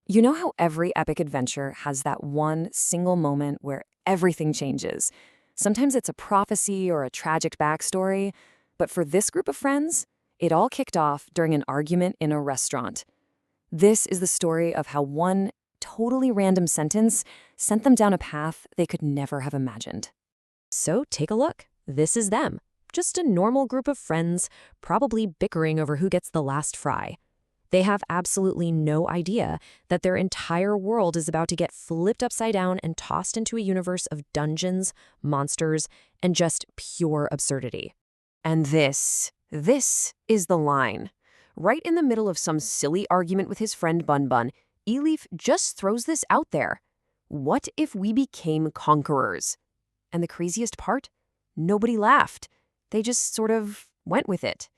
You know how every epic adventure has that one single moment where everything changes? Sometimes it's a prophecy or a tragic backstory, but for this group of friends, it all kicked off during an argument in a restaurant. This is the story of how one totally random sentence sent them down a path they could never have imagined. So take a look. This is them. Just a normal group of friends, probably bickering over who gets the last fry. They have absolutely no idea that their entire world is about to get flipped upside down and tossed into a universe of dungeons, monsters, and just pure absurdity. And this is the line. Right in the middle of some silly argument with his friend Bun Bun, Elif just throws this out there. What if we became conquerors? And the craziest part? Nobody laughed. They just sort of went with it.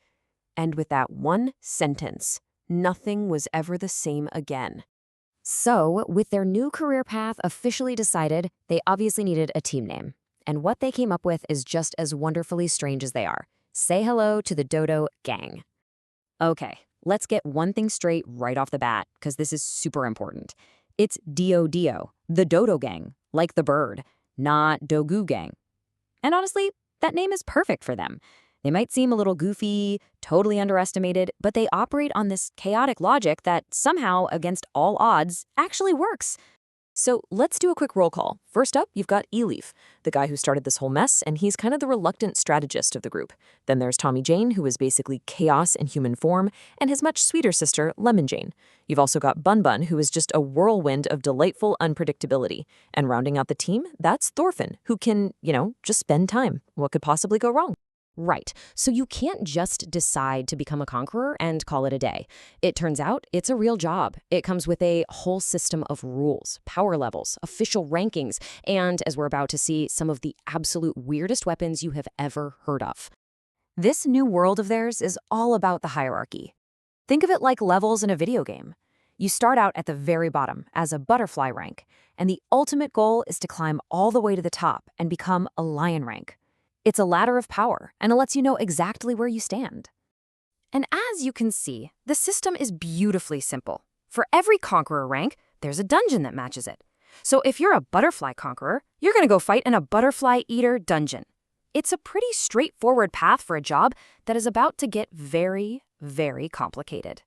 And with that one sentence, nothing was ever the same again. So, with their new career path officially decided, they obviously needed a team name. And what they came up with is just as wonderfully strange as they are. Say hello to the Dodo Gang. Okay, let's get one thing straight right off the bat, because this is super important. It's Dio, the Dodo Gang, like the bird, not Dogu Gang. And honestly, that name is perfect for them. They might seem a little goofy, totally underestimated, but they operate on this chaotic logic that somehow, against all odds, actually works. So let's do a quick roll call. First up, you've got Elif, the guy who started this whole mess, and he's kind of the reluctant strategist of the group. Then there's Tommy Jane, who is basically chaos in human form, and his much sweeter sister, Lemon Jane. You've also got Bun Bun, who is just a whirlwind of delightful unpredictability. And rounding out the team, that's Thorfinn, who can, just spend time. What could possibly go wrong? Right. So you can't just decide to become a conqueror and call it a day. It turns out it's a real job. It comes with a whole system of rules, power levels, official rankings, and, as we're about to see, some of the absolute weirdest weapons you have ever heard of. This new world of theirs is all about the hierarchy. Think of it like levels in a video game. You start out at the very bottom as a butterfly rank, and the ultimate goal is to climb all the way to the top and become a lion rank. It's a ladder of power, and it lets you know exactly where you stand. And as you can see, the system is beautifully simple. For every conqueror rank, there's a dungeon that matches it. So if you're a butterfly conqueror, you're going to go fight in a butterfly eater dungeon. It's a pretty straightforward path for a job that is about to get very, very complicated.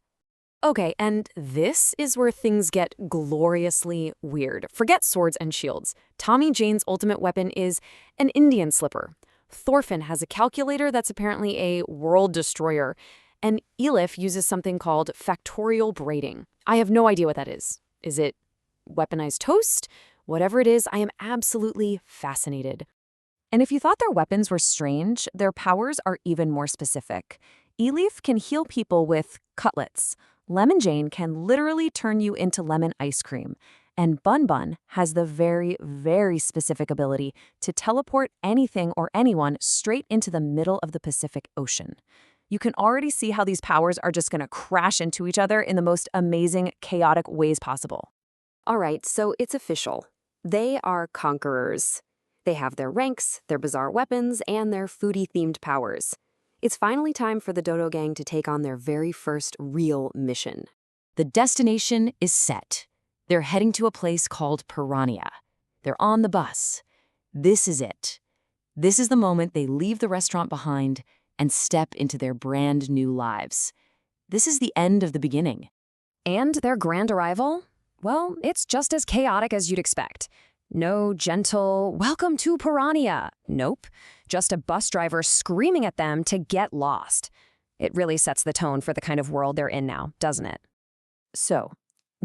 Okay, and this is where things get gloriously weird. Forget swords and shields. Tommy Jane's ultimate weapon is an Indian slipper. Thorfinn has a calculator that's apparently a world destroyer, and Elif uses something called factorial braiding. I have no idea what that is. Is it weaponized toast? Whatever it is, I am absolutely fascinated. And if you thought their weapons were strange, their powers are even more specific. Elif can heal people with cutlets. Lemon Jane can literally turn you into lemon ice cream. And Bun Bun has the very, very specific ability to teleport anything or anyone straight into the middle of the Pacific Ocean. You can already see how these powers are just going to crash into each other in the most amazing, chaotic ways possible. All right, so it's official. They are conquerors. They have their ranks, their bizarre weapons, and their foodie-themed powers. It's finally time for the Dodo Gang to take on their very first real mission. The destination is set. They're heading to a place called Piranha. They're on the bus. This is it. This is the moment they leave the restaurant behind and step into their brand new lives. This is the end of the beginning. And their grand arrival? Well, it's just as chaotic as you'd expect. No gentle, "Welcome to Piranha." Nope. Just a bus driver screaming at them to get lost. It really sets the tone for the kind of world they're in now, doesn't it? So,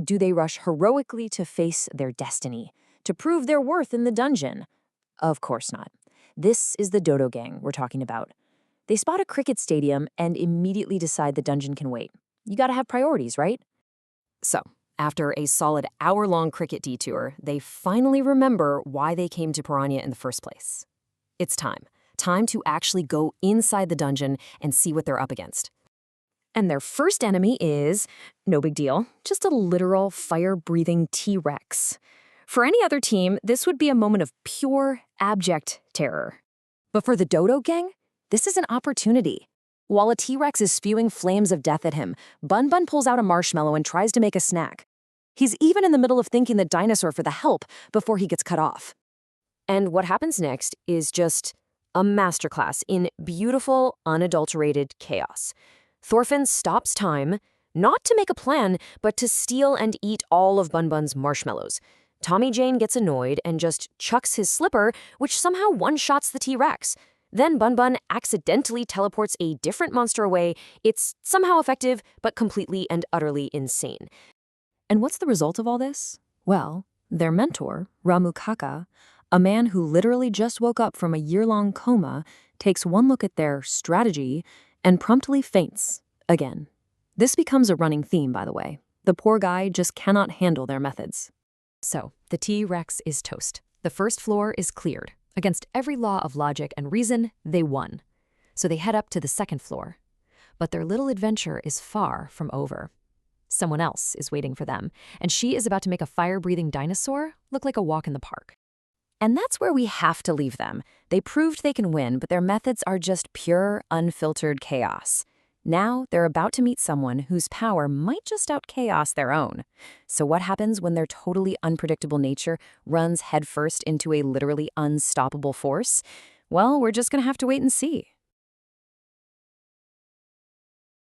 do they rush heroically to face their destiny, to prove their worth in the dungeon? Of course not. This is the Dodo Gang we're talking about. They spot a cricket stadium and immediately decide the dungeon can wait. You gotta have priorities, right? So, after a solid hour-long cricket detour, they finally remember why they came to Piranha in the first place. It's time. Time to actually go inside the dungeon and see what they're up against. And their first enemy is, no big deal, just a literal fire-breathing T-Rex. For any other team, this would be a moment of pure, abject terror. But for the Dodo Gang, this is an opportunity. While a T-Rex is spewing flames of death at him, Bun Bun pulls out a marshmallow and tries to make a snack. He's even in the middle of thanking the dinosaur for the help before he gets cut off. And what happens next is just a masterclass in beautiful, unadulterated chaos. Thorfinn stops time, not to make a plan, but to steal and eat all of Bun Bun's marshmallows. Tommy Jane gets annoyed and just chucks his slipper, which somehow one-shots the T-Rex. Then Bun Bun accidentally teleports a different monster away. It's somehow effective, but completely and utterly insane. And what's the result of all this? Well, their mentor, Ramu Kaka, a man who literally just woke up from a year-long coma, takes one look at their strategy and promptly faints again. This becomes a running theme, by the way. The poor guy just cannot handle their methods. So, the T-Rex is toast. The first floor is cleared. Against every law of logic and reason, they won. So they head up to the second floor. But their little adventure is far from over. Someone else is waiting for them, and she is about to make a fire-breathing dinosaur look like a walk in the park. And that's where we have to leave them. They proved they can win, but their methods are just pure, unfiltered chaos. Now they're about to meet someone whose power might just out-chaos their own. So what happens when their totally unpredictable nature runs headfirst into a literally unstoppable force? Well, we're just gonna have to wait and see.